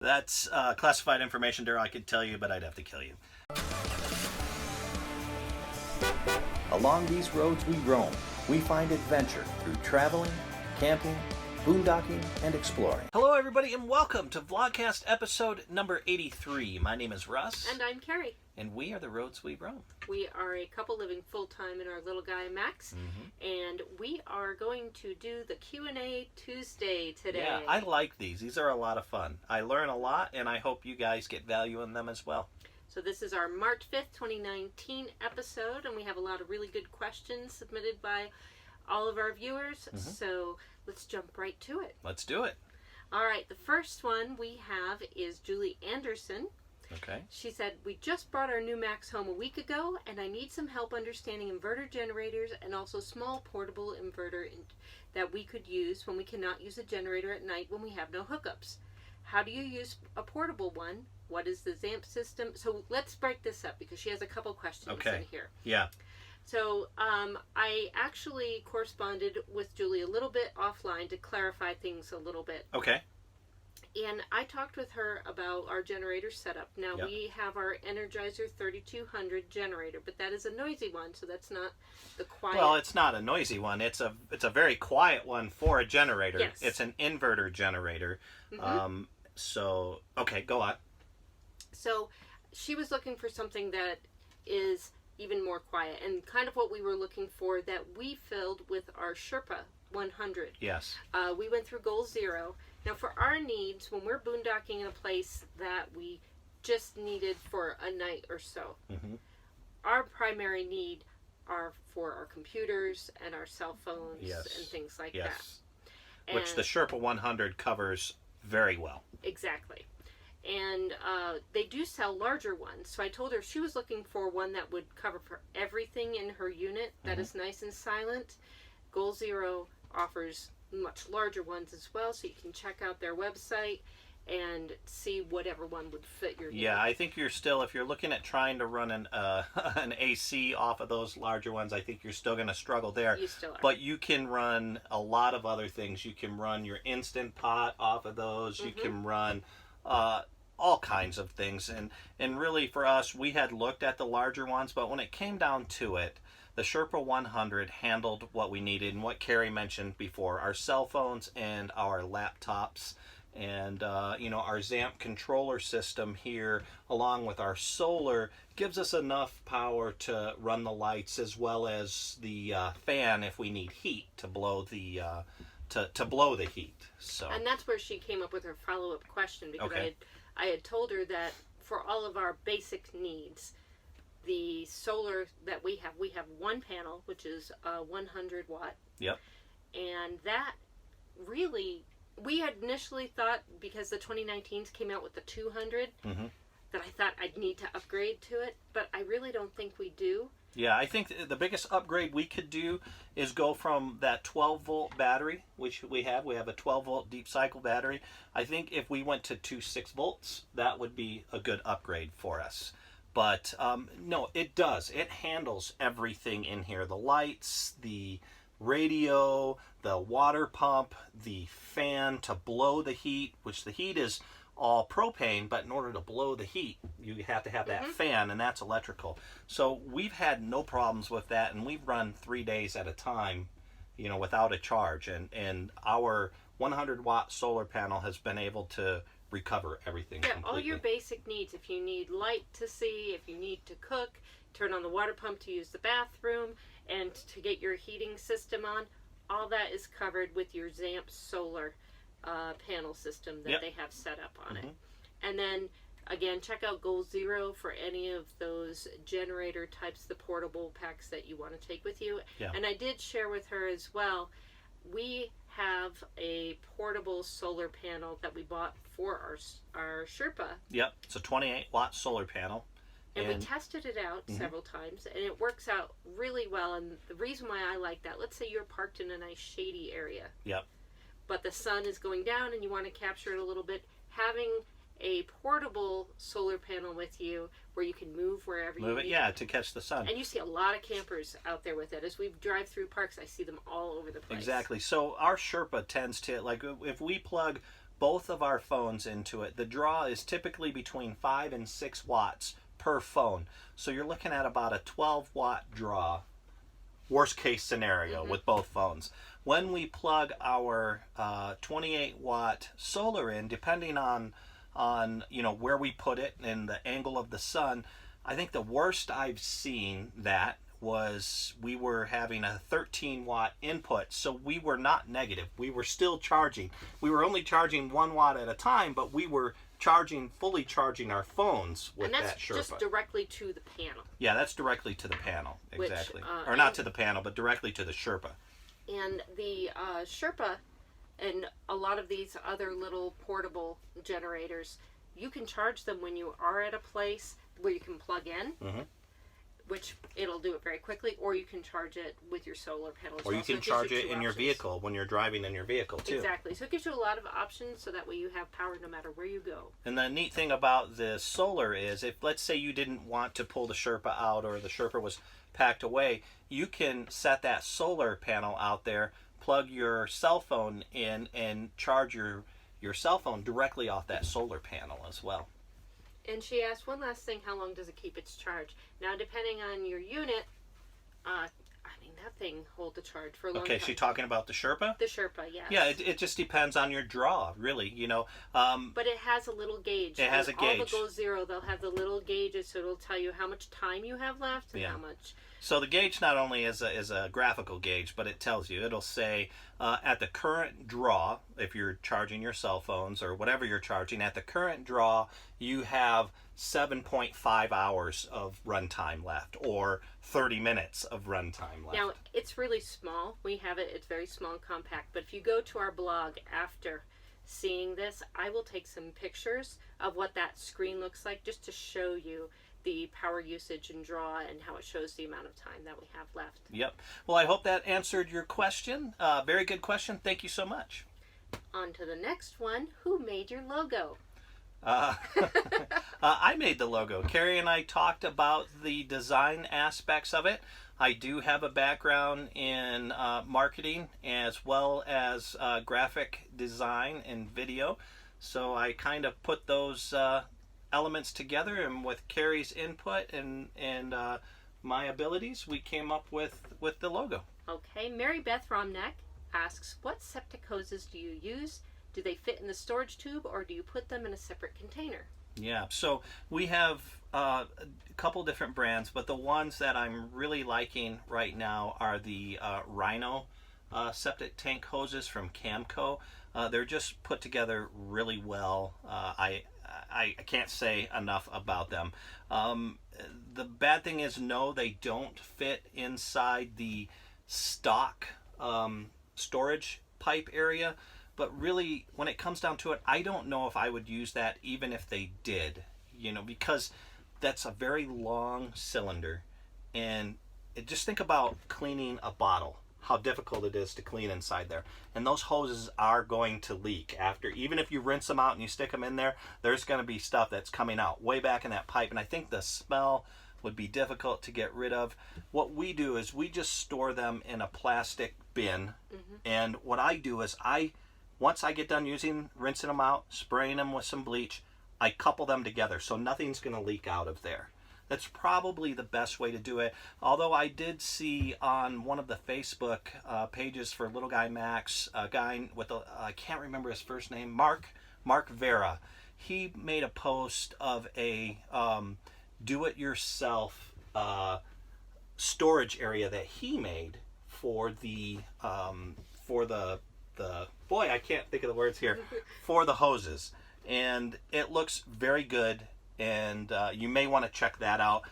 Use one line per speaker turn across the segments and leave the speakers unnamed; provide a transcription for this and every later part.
That's classified information, Daryl. I could tell you, but I'd have to kill you.
Along these roads we roam, we find adventure through traveling, camping, boondocking, and exploring.
Hello, everybody, and welcome to Vlogcast episode number 83. My name is Russ.
And I'm Kerry.
And we are the Roads We Roam.
We are a couple living full-time in our little guy, Max. And we are going to do the Q&A Tuesday today.
Yeah, I like these. These are a lot of fun. I learn a lot, and I hope you guys get value in them as well.
So this is our March 5th, 2019 episode, and we have a lot of really good questions submitted by all of our viewers. So let's jump right to it.
Let's do it.
All right, the first one we have is Julie Anderson.
Okay.
She said, we just brought our new Max home a week ago, and I need some help understanding inverter generators and also small portable inverter that we could use when we cannot use a generator at night when we have no hookups. How do you use a portable one? What is the ZAMP system? So let's break this up because she has a couple questions in here.
Yeah.
So I actually corresponded with Julie a little bit offline to clarify things a little bit.
Okay.
And I talked with her about our generator setup. Now, we have our Energizer 3200 generator, but that is a noisy one, so that's not the quiet.
Well, it's not a noisy one. It's a very quiet one for a generator.
Yes.
It's an inverter generator. So, okay, go on.
So she was looking for something that is even more quiet, and kind of what we were looking for that we filled with our Sherpa 100.
Yes.
We went through Goal Zero. Now, for our needs, when we're boondocking in a place that we just needed for a night or so, our primary need are for our computers and our cell phones and things like that. And
which the Sherpa 100 covers very well.
Exactly. And they do sell larger ones. So I told her she was looking for one that would cover for everything in her unit that is nice and silent. Goal Zero offers much larger ones as well, so you can check out their website and see whatever one would fit your need.
Yeah, I think you're still, if you're looking at trying to run an AC off of those larger ones, I think you're still going to struggle there.
You still are.
But you can run a lot of other things. You can run your Instant Pot off of those. You can run all kinds of things. And really for us, we had looked at the larger ones, but when it came down to it, the Sherpa 100 handled what we needed and what Kerry mentioned before, our cell phones and our laptops. And, our ZAMP controller system here, along with our solar, gives us enough power to run the lights as well as the fan if we need heat to blow the to blow the heat. So.
And that's where she came up with her follow-up question, because I had told her that for all of our basic needs, the solar that we have one panel, which is 100 watt.
Yep.
And that really, we had initially thought, because the 2019s came out with the 200, that I thought I'd need to upgrade to it, but I really don't think we do.
Yeah, I think the biggest upgrade we could do is go from that 12-volt battery, which we have. We have a 12-volt deep cycle battery. I think if we went to 6 volts, that would be a good upgrade for us. But no, it does. It handles everything in here. The lights, the radio, the water pump, the fan to blow the heat, which the heat is all propane, but in order to blow the heat, you have to have that fan, and that's electrical. So we've had no problems with that, and we've run 3 days at a time, without a charge. And our 100-watt solar panel has been able to recover everything completely.
All your basic needs. If you need light to see, if you need to cook, turn on the water pump to use the bathroom, and to get your heating system on, all that is covered with your ZAMP solar panel system that they have set up on it. And then, again, check out Goal Zero for any of those generator types, the portable packs that you want to take with you. Yeah. And I did share with her as well, we have a portable solar panel that we bought for our Sherpa.
Yep, it's a 28-watt solar panel.
And we tested it out several times, and it works out really well. And the reason why I like that, let's say you're parked in a nice shady area.
Yep.
But the sun is going down and you want to capture it a little bit. Having a portable solar panel with you where you can move wherever you need.
Yeah, to catch the sun.
And you see a lot of campers out there with it. As we drive through parks, I see them all over the place.
Exactly. So our Sherpa tends to, like, if we plug both of our phones into it, the draw is typically between 5 and 6 watts per phone. So you're looking at about a 12-watt draw, worst case scenario with both phones. When we plug our 28-watt solar in, depending on where we put it and the angle of the sun, I think the worst I've seen that was we were having a 13-watt input, so we were not negative. We were still charging. We were only charging 1 watt at a time, but we were fully charging our phones with that Sherpa.
And that's just directly to the panel.
Yeah, that's directly to the panel, exactly.
Which,
or not to the panel, but directly to the Sherpa.
And the Sherpa and a lot of these other little portable generators, you can charge them when you are at a place where you can plug in, which it'll do it very quickly, or you can charge it with your solar panels.
Or you can charge it in your vehicle when you're driving in your vehicle too.
Exactly. So it gives you a lot of options, so that way you have power no matter where you go.
And the neat thing about the solar is, if let's say you didn't want to pull the Sherpa out, or the Sherpa was packed away, you can set that solar panel out there, plug your cell phone in, and charge your cell phone directly off that solar panel as well.
And she asked one last thing, how long does it keep its charge? Now, depending on your unit, that thing holds a charge for a long time.
Okay, she's talking about the Sherpa?
The Sherpa, yes.
Yeah, it just depends on your draw, really,
But it has a little gauge.
It has a gauge.
All the Go Zero, they'll have the little gauges, so it'll tell you how much time you have left and how much.
So the gauge not only is a graphical gauge, but it tells you. It'll say at the current draw, if you're charging your cell phones or whatever you're charging, at the current draw, you have 7.5 hours of runtime left, or 30 minutes of runtime left.
Now, it's really small. We have it. It's very small and compact. But if you go to our blog after seeing this, I will take some pictures of what that screen looks like, just to show you the power usage and draw, and how it shows the amount of time that we have left.
Yep. Well, I hope that answered your question. Very good question. Thank you so much.
On to the next one. Who made your logo?
I made the logo. Kerry and I talked about the design aspects of it. I do have a background in marketing as well as graphic design and video, so I kind of put those elements together, and with Kerry's input and my abilities, we came up with the logo.
Okay, Mary Beth Romneck asks, what septic hoses do you use? Do they fit in the storage tube, or do you put them in a separate container?
Yeah, so we have a couple different brands, but the ones that I'm really liking right now are the Rhino septic tank hoses from Camco. They're just put together really well. I can't say enough about them. The bad thing is, no, they don't fit inside the stock storage pipe area. But really, when it comes down to it, I don't know if I would use that even if they did, because that's a very long cylinder. And just think about cleaning a bottle, how difficult it is to clean inside there. And those hoses are going to leak after. Even if you rinse them out and you stick them in there, there's going to be stuff that's coming out way back in that pipe. And I think the smell would be difficult to get rid of. What we do is we just store them in a plastic bin. And what I do is once I get done rinsing them out, spraying them with some bleach, I couple them together so nothing's going to leak out of there. That's probably the best way to do it. Although I did see on one of the Facebook pages for Little Guy Max, a guy with I can't remember his first name, Mark Vera. He made a post of a do-it-yourself storage area that he made for the boy, I can't think of the words here, for the hoses. And it looks very good, and you may want to check that out.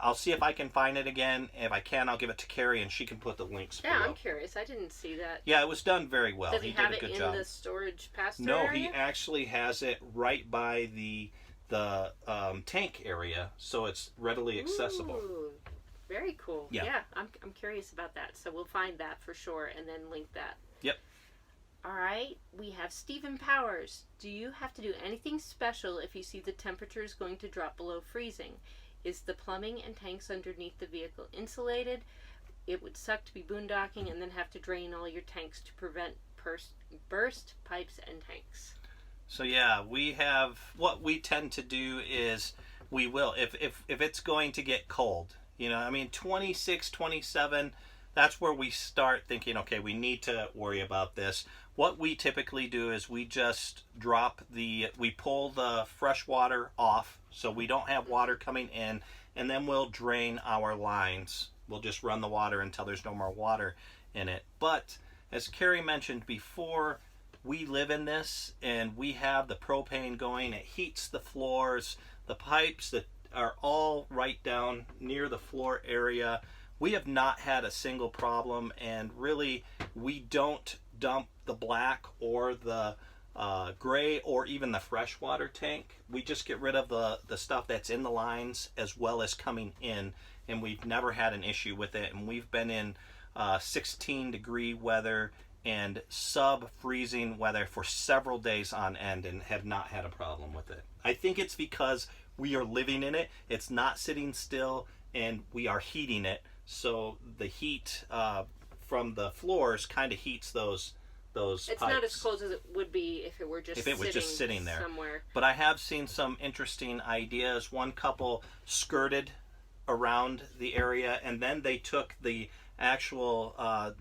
I'll see if I can find it again. If I can, I'll give it to Kerry, and she can put the links below.
Yeah, I'm curious. I didn't see that.
Yeah, it was done very well.
Does he have
did a good
it in
job.
the storage pass-through
No,
area?
he actually has it right by the tank area, so it's readily accessible.
Ooh, very cool.
Yeah.
I'm curious about that, so we'll find that for sure and then link that.
Yep.
All right, we have Stephen Powers. Do you have to do anything special if you see the temperature is going to drop below freezing? Is the plumbing and tanks underneath the vehicle insulated? It would suck to be boondocking and then have to drain all your tanks to prevent burst pipes and tanks.
So yeah, we have, what we tend to do is we will, if it's going to get cold, you know, I mean 26, 27, that's where we start thinking, okay, we need to worry about this. What we typically do is we just we pull the fresh water off so we don't have water coming in, and then we'll drain our lines. We'll just run the water until there's no more water in it. But as Kerry mentioned before, we live in this and we have the propane going. It heats the floors, the pipes that are all right down near the floor area. We have not had a single problem, and really we don't dump the black or the gray or even the freshwater tank. We just get rid of the stuff that's in the lines as well as coming in, and we've never had an issue with it. And we've been in 16-degree weather and sub-freezing weather for several days on end and have not had a problem with it. I think it's because we are living in it. It's not sitting still, and we are heating it. So the heat from the floors kind of heats those
It's
pipes.
not as cold as it would be if it were just
sitting there
somewhere.
But I have seen some interesting ideas. One couple skirted around the area, and then they took the actual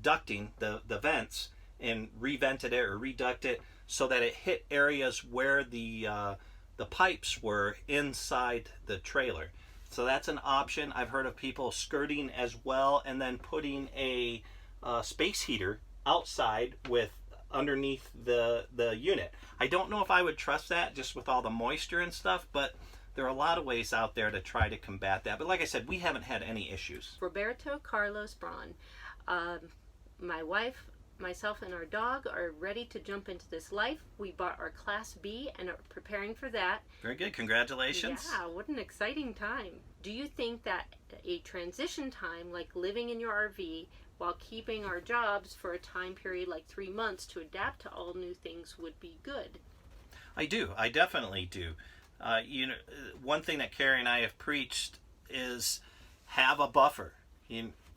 ducting, the vents, and revented it or reducted it so that it hit areas where the pipes were inside the trailer. So that's an option. I've heard of people skirting as well, and then putting a space heater outside with underneath the unit. I don't know if I would trust that just with all the moisture and stuff, but there are a lot of ways out there to try to combat that. But like I said, we haven't had any issues.
Roberto Carlos Braun. My wife, myself, and our dog are ready to jump into this life. We bought our Class B and are preparing for that.
Very good. Congratulations.
Yeah, what an exciting time. Do you think that a transition time, like living in your RV while keeping our jobs for a time period like 3 months to adapt to all new things, would be good?
I do. I definitely do. One thing that Kerry and I have preached is have a buffer.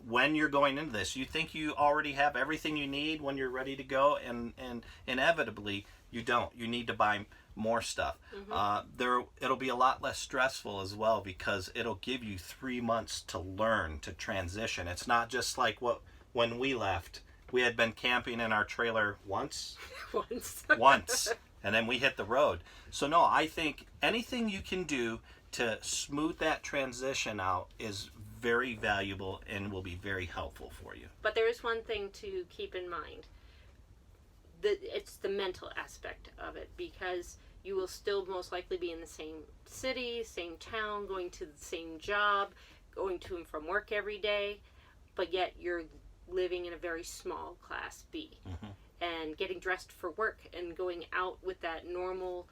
When you're going into this, you think you already have everything you need when you're ready to go, and inevitably you don't. You need to buy more stuff. Mm-hmm. It'll be a lot less stressful as well, because it'll give you 3 months to learn to transition. It's not just like when we left. We had been camping in our trailer once, and then we hit the road. So no, I think anything you can do to smooth that transition out is very valuable and will be very helpful for you.
But there is one thing to keep in mind. It's the mental aspect of it, because you will still most likely be in the same city, same town, going to the same job, going to and from work every day, but yet you're living in a very small Class B. Mm-hmm. And getting dressed for work and going out with that normal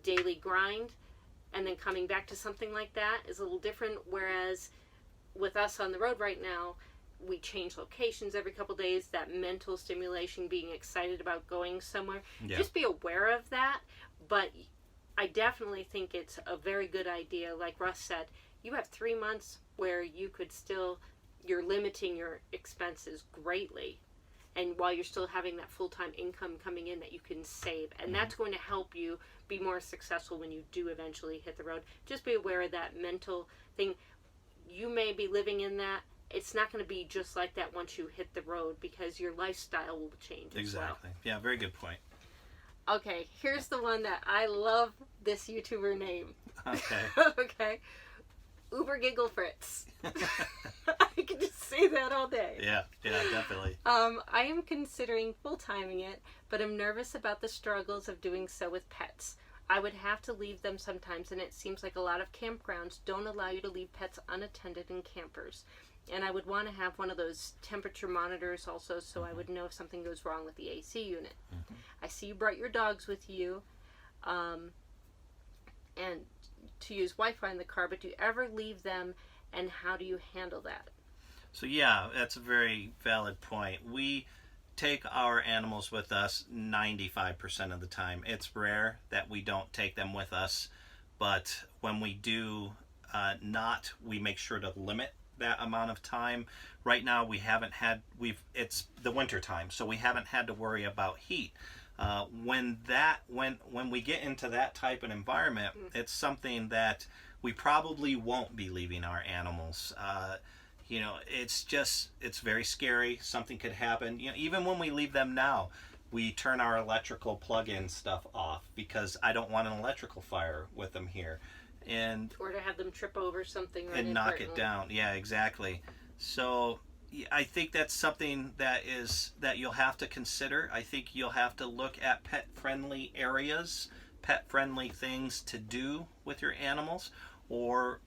daily grind, and then coming back to something like that is a little different. Whereas with us on the road right now, we change locations every couple days. That mental stimulation, being excited about going somewhere. Yeah. Just be aware of that. But I definitely think it's a very good idea. Like Russ said, you have 3 months where you could you're limiting your expenses greatly. And while you're still having that full-time income coming in that you can save. And mm-hmm. that's going to help you be more successful when you do eventually hit the road. Just be aware of that mental thing. You may be living in that. It's not going to be just like that once you hit the road, because your lifestyle will change.
Exactly.
As well.
Yeah, very good point.
Okay, here's the one that I love, this YouTuber name.
Okay.
Okay. Uber Giggle Fritz. I can just say that all day.
Yeah, definitely.
I am considering full-timing it, but I'm nervous about the struggles of doing so with pets. I would have to leave them sometimes, and it seems like a lot of campgrounds don't allow you to leave pets unattended in campers. And I would want to have one of those temperature monitors also, so mm-hmm. I would know if something goes wrong with the AC unit. Mm-hmm. I see you brought your dogs with you, and to use Wi-Fi in the car, but do you ever leave them, and how do you handle that?
So yeah, that's a very valid point. We take our animals with us 95% of the time. It's rare that we don't take them with us, but when we do we make sure to limit that amount of time. Right now it's the winter time, so we haven't had to worry about heat. When we get into that type of environment, it's something that we probably won't be leaving our animals. It's very scary. Something could happen. Even when we leave them now, we turn our electrical plug-in stuff off because I don't want an electrical fire with them here.
Or to have them trip over something
and knock it down. Yeah, exactly. So I think that's something that you'll have to consider. I think you'll have to look at pet-friendly areas, pet-friendly things to do with your animals, or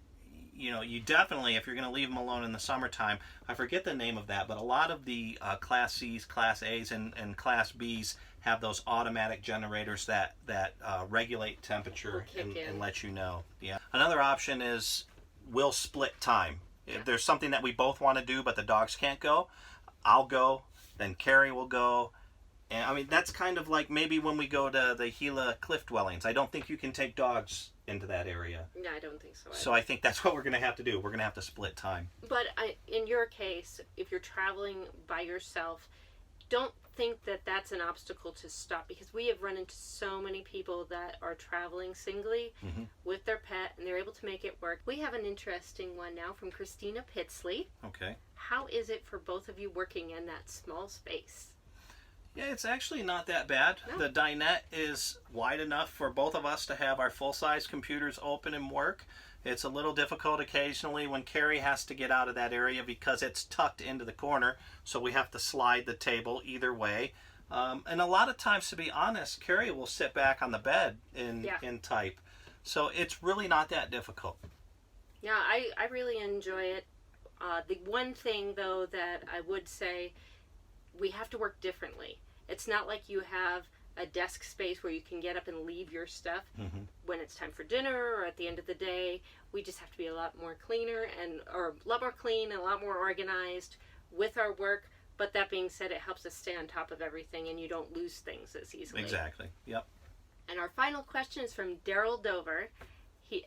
you definitely, if you're going to leave them alone in the summertime, I forget the name of that, but a lot of the Class C's, Class A's, and Class B's have those automatic generators that regulate temperature and let you know. Yeah. Another option is we'll split time.
Yeah.
If there's something that we both want to do but the dogs can't go, I'll go, then Kerry will go. And I mean, that's kind of like maybe when we go to the Gila cliff dwellings. I don't think you can take dogs into that area.
No, I don't think so either.
So I think that's what we're going to have to do. We're going to have to split time.
But in your case, if you're traveling by yourself, don't think that that's an obstacle to stop, because we have run into so many people that are traveling singly with their pet and they're able to make it work. We have an interesting one now from Christina Pitsley.
Okay.
How is it for both of you working in that small space?
Yeah, it's actually not that bad.
No.
The dinette is wide enough for both of us to have our full-size computers open and work. It's a little difficult occasionally when Kerry has to get out of that area because it's tucked into the corner, so we have to slide the table either way. And a lot of times, to be honest, Kerry will sit back on the bed and type. So it's really not that difficult.
Yeah, I really enjoy it. The one thing, though, that I would say, we have to work differently. It's not like you have a desk space where you can get up and leave your stuff when it's time for dinner or at the end of the day. We just have to be a lot more clean and a lot more organized with our work. But that being said, it helps us stay on top of everything and you don't lose things as easily.
Exactly. Yep.
And our final question is from Daryl Dover.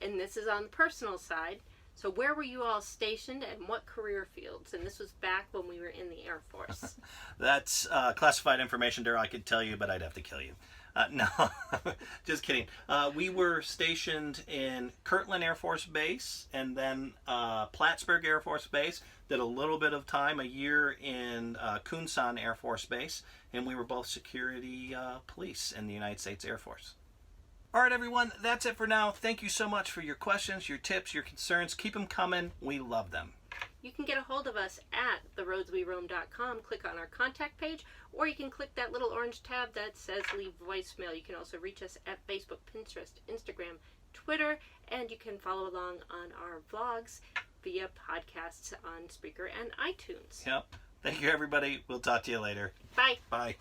And this is on the personal side. So where were you all stationed and what career fields? And this was back when we were in the Air Force.
That's classified information, Daryl. I could tell you, but I'd have to kill you. No, just kidding. We were stationed in Kirtland Air Force Base and then Plattsburgh Air Force Base. Did a little bit of time, a year in Kunsan Air Force Base. And we were both security police in the United States Air Force. All right, everyone, that's it for now. Thank you so much for your questions, your tips, your concerns. Keep them coming. We love them.
You can get a hold of us at theroadsweroam.com. Click on our contact page, or you can click that little orange tab that says leave voicemail. You can also reach us at Facebook, Pinterest, Instagram, Twitter, and you can follow along on our vlogs via podcasts on Spreaker and iTunes.
Yep. Thank you, everybody. We'll talk to you later.
Bye.
Bye.